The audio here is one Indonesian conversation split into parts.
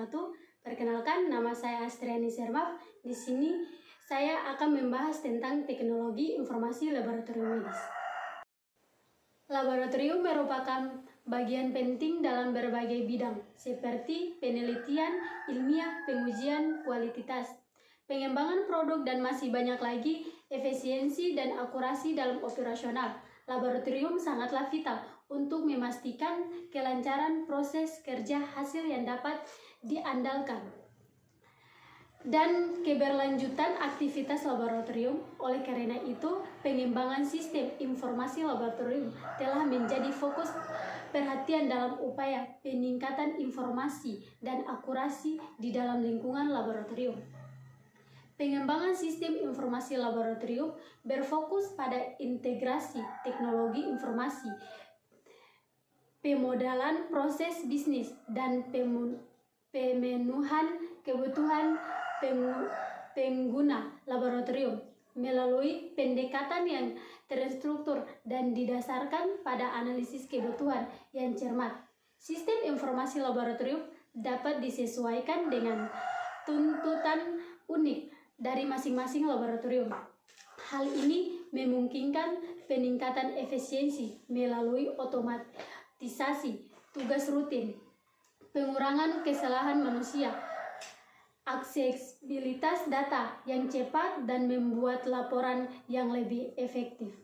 wabarakatuh. Perkenalkan, nama saya Astriani Sermaf. Di sini saya akan membahas tentang teknologi informasi laboratorium medis. Laboratorium merupakan bagian penting dalam berbagai bidang, seperti penelitian, ilmiah, pengujian, kualitas, pengembangan produk, dan masih banyak lagi. Efisiensi dan akurasi dalam operasional laboratorium sangatlah vital untuk memastikan kelancaran proses kerja hasil yang dapat diandalkan dan keberlanjutan aktivitas laboratorium. Oleh karena itu, pengembangan sistem informasi laboratorium telah menjadi fokus perhatian dalam upaya peningkatan informasi dan akurasi di dalam lingkungan laboratorium. Pengembangan sistem informasi laboratorium berfokus pada integrasi teknologi informasi, pemodalan proses bisnis, dan pemenuhan kebutuhan pengguna laboratorium melalui pendekatan yang terstruktur dan didasarkan pada analisis kebutuhan yang cermat. Sistem informasi laboratorium dapat disesuaikan dengan tuntutan unik dari masing-masing laboratorium. Hal ini memungkinkan peningkatan efisiensi melalui otomatisasi tugas rutin, pengurangan kesalahan manusia, aksesibilitas data yang cepat, dan membuat laporan yang lebih efektif.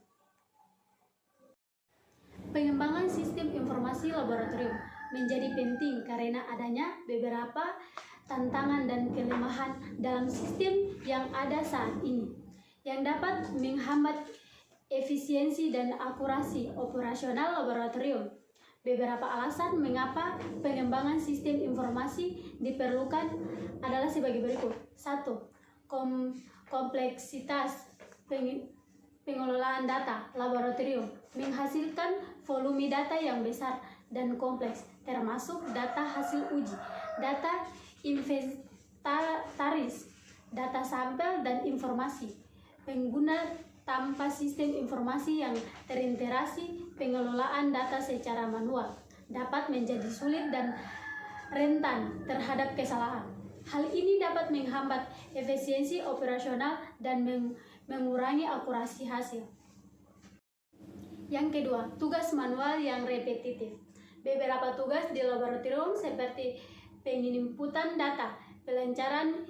Pengembangan sistem informasi laboratorium menjadi penting karena adanya beberapa tantangan dan kelemahan dalam sistem yang ada saat ini yang dapat menghambat efisiensi dan akurasi operasional laboratorium. Beberapa alasan mengapa pengembangan sistem informasi diperlukan adalah sebagai berikut. 1. Kompleksitas pengelolaan data laboratorium menghasilkan volume data yang besar dan kompleks, termasuk data hasil uji, data inventaris, data sampel, dan informasi pengguna. Tanpa sistem informasi yang terintegrasi, pengelolaan data secara manual dapat menjadi sulit dan rentan terhadap kesalahan. Hal ini dapat menghambat efisiensi operasional dan mengurangi akurasi hasil. Yang kedua, tugas manual yang repetitif. Beberapa tugas di laboratorium seperti penginputan data, pelancaran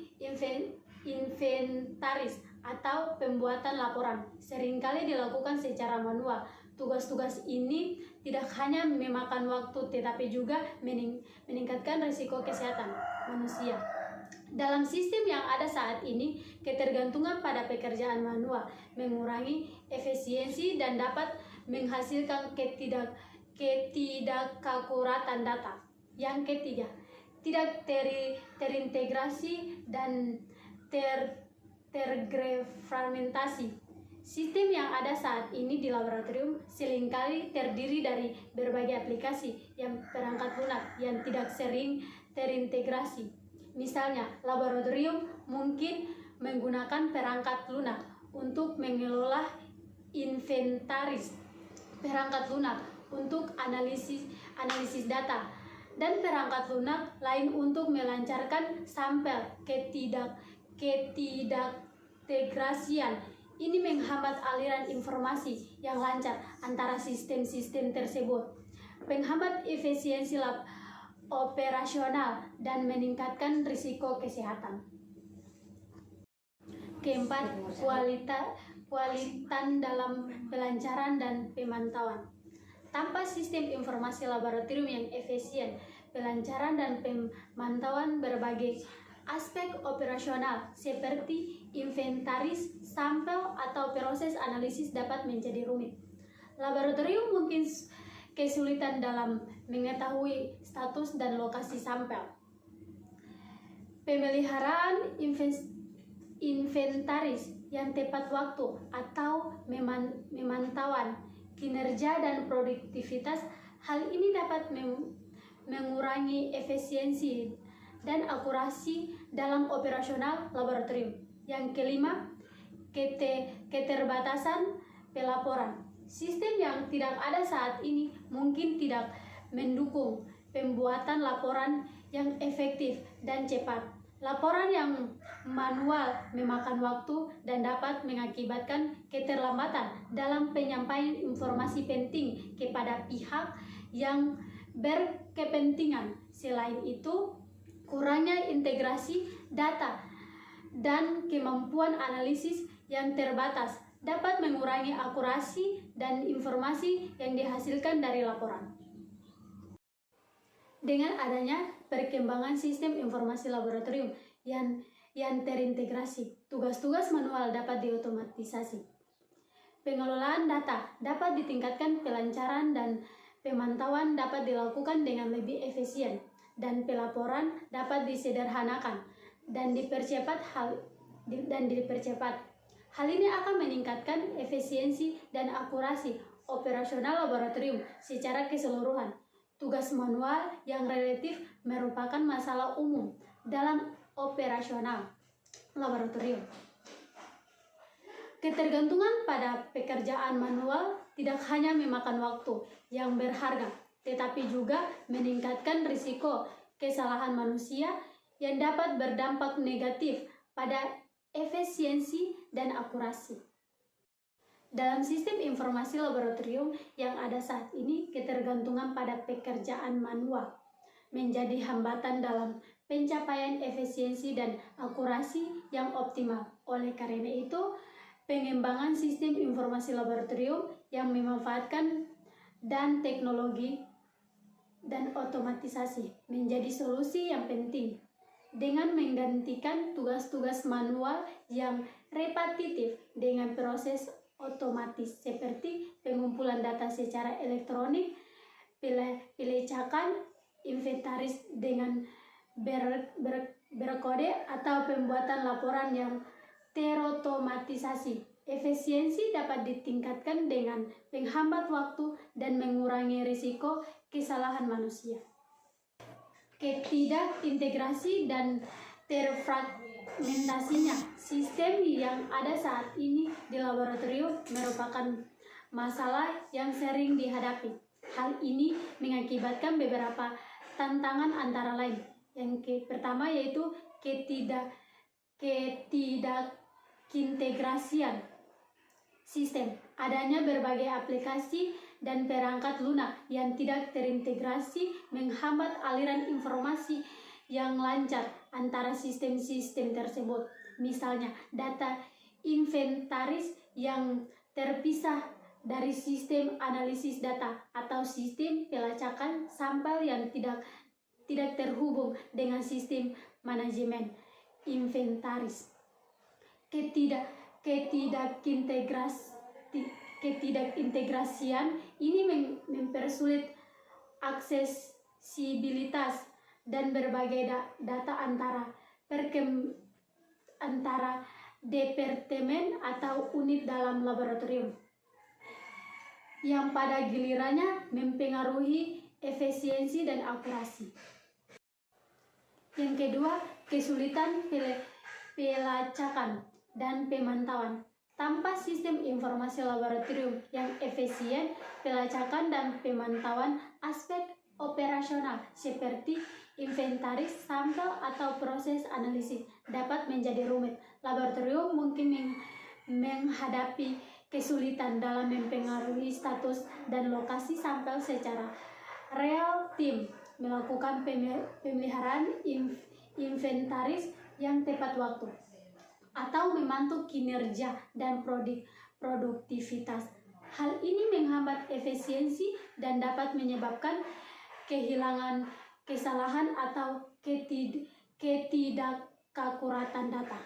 inventaris, atau pembuatan laporan seringkali dilakukan secara manual. Tugas-tugas ini tidak hanya memakan waktu tetapi juga meningkatkan risiko kesehatan manusia. Dalam sistem yang ada saat ini, ketergantungan pada pekerjaan manual mengurangi efisiensi dan dapat menghasilkan ketidakakuratan data. Yang ketiga, tidak terintegrasi dan terfragmentasi. Sistem yang ada saat ini di laboratorium seringkali terdiri dari berbagai aplikasi yang perangkat lunak yang tidak sering terintegrasi. Misalnya, laboratorium mungkin menggunakan perangkat lunak untuk mengelola inventaris, perangkat lunak untuk analisis data, dan perangkat lunak lain untuk melancarkan sampel. Ketidaktegrasian ini menghambat aliran informasi yang lancar antara sistem-sistem tersebut, menghambat efisiensi operasional, dan meningkatkan risiko kesehatan. Keempat, kualitas dalam pelancaran dan pemantauan. Tanpa sistem informasi laboratorium yang efisien, pelancaran dan pemantauan berbagai aspek operasional seperti inventaris, sampel, atau proses analisis dapat menjadi rumit. Laboratorium mungkin kesulitan dalam mengetahui status dan lokasi sampel. Pemeliharaan inventaris yang tepat waktu atau memantauan kinerja dan produktivitas. Hal ini dapat mengurangi efisiensi dan akurasi dalam operasional laboratorium. Yang kelima, keterbatasan pelaporan. Sistem yang tidak ada saat ini mungkin tidak mendukung pembuatan laporan yang efektif dan cepat. Laporan yang manual memakan waktu dan dapat mengakibatkan keterlambatan dalam penyampaian informasi penting kepada pihak yang berkepentingan. Selain itu, kurangnya integrasi data dan kemampuan analisis yang terbatas dapat mengurangi akurasi dan informasi yang dihasilkan dari laporan. Dengan adanya perkembangan sistem informasi laboratorium yang terintegrasi, tugas-tugas manual dapat diotomatisasi. Pengelolaan data dapat ditingkatkan, pelancaran dan pemantauan dapat dilakukan dengan lebih efisien, dan pelaporan dapat disederhanakan dan dipercepat. Hal ini akan meningkatkan efisiensi dan akurasi operasional laboratorium secara keseluruhan. Tugas manual yang relatif merupakan masalah umum dalam operasional laboratorium. Ketergantungan pada pekerjaan manual tidak hanya memakan waktu yang berharga, tetapi juga meningkatkan risiko kesalahan manusia yang dapat berdampak negatif pada efisiensi dan akurasi. Dalam sistem informasi laboratorium yang ada saat ini, ketergantungan pada pekerjaan manual menjadi hambatan dalam pencapaian efisiensi dan akurasi yang optimal. Oleh karena itu, pengembangan sistem informasi laboratorium yang memanfaatkan dan teknologi dan otomatisasi menjadi solusi yang penting dengan menggantikan tugas-tugas manual yang repetitif dengan proses otomatis seperti pengumpulan data secara elektronik, pelacakan inventaris dengan berkode atau pembuatan laporan yang terotomatisasi. Efisiensi dapat ditingkatkan dengan menghambat waktu dan mengurangi risiko kesalahan manusia. Ketidakintegrasi dan terfragmentasinya sistem yang ada saat ini di laboratorium merupakan masalah yang sering dihadapi. Hal ini mengakibatkan beberapa tantangan antara lain. Yang pertama yaitu ketidakintegrasian sistem. Adanya berbagai aplikasi dan perangkat lunak yang tidak terintegrasi menghambat aliran informasi yang lancar antara sistem-sistem tersebut. Misalnya, data inventaris yang terpisah dari sistem analisis data atau sistem pelacakan sampel yang tidak terhubung dengan sistem manajemen inventaris. Ketidakintegrasian ini mempersulit aksesibilitas dan berbagai data antara departemen atau unit dalam laboratorium, yang pada gilirannya mempengaruhi efisiensi dan akurasi. Yang kedua, kesulitan pelacakan dan pemantauan. Tanpa sistem informasi laboratorium yang efisien, pelacakan dan pemantauan aspek operasional seperti inventaris sampel atau proses analisis dapat menjadi rumit. Laboratorium mungkin menghadapi kesulitan dalam mempengaruhi status dan lokasi sampel secara real time, melakukan pemeliharaan inventaris yang tepat waktu, atau memantau kinerja dan produktivitas. Hal ini menghambat efisiensi dan dapat menyebabkan kehilangan kesalahan atau ketidakakuratan data.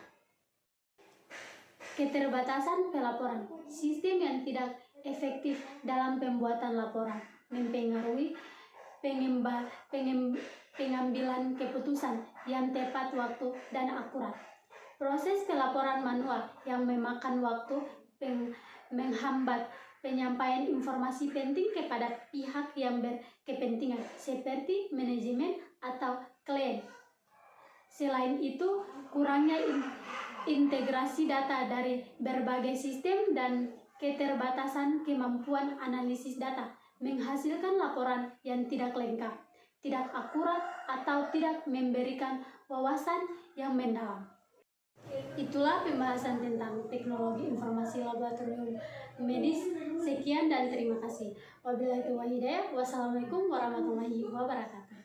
Keterbatasan pelaporan. Sistem yang tidak efektif dalam pembuatan laporan mempengaruhi pengambilan keputusan yang tepat waktu dan akurat. Proses pelaporan manual yang memakan waktu menghambat penyampaian informasi penting kepada pihak yang berkepentingan seperti manajemen atau klien. Selain itu, kurangnya integrasi data dari berbagai sistem dan keterbatasan kemampuan analisis data menghasilkan laporan yang tidak lengkap, tidak akurat, atau tidak memberikan wawasan yang mendalam. Itulah pembahasan tentang teknologi informasi laboratorium medis. Sekian dan terima kasih. Wabillahi taufiq wal hidayah. Wassalamualaikum warahmatullahi wabarakatuh.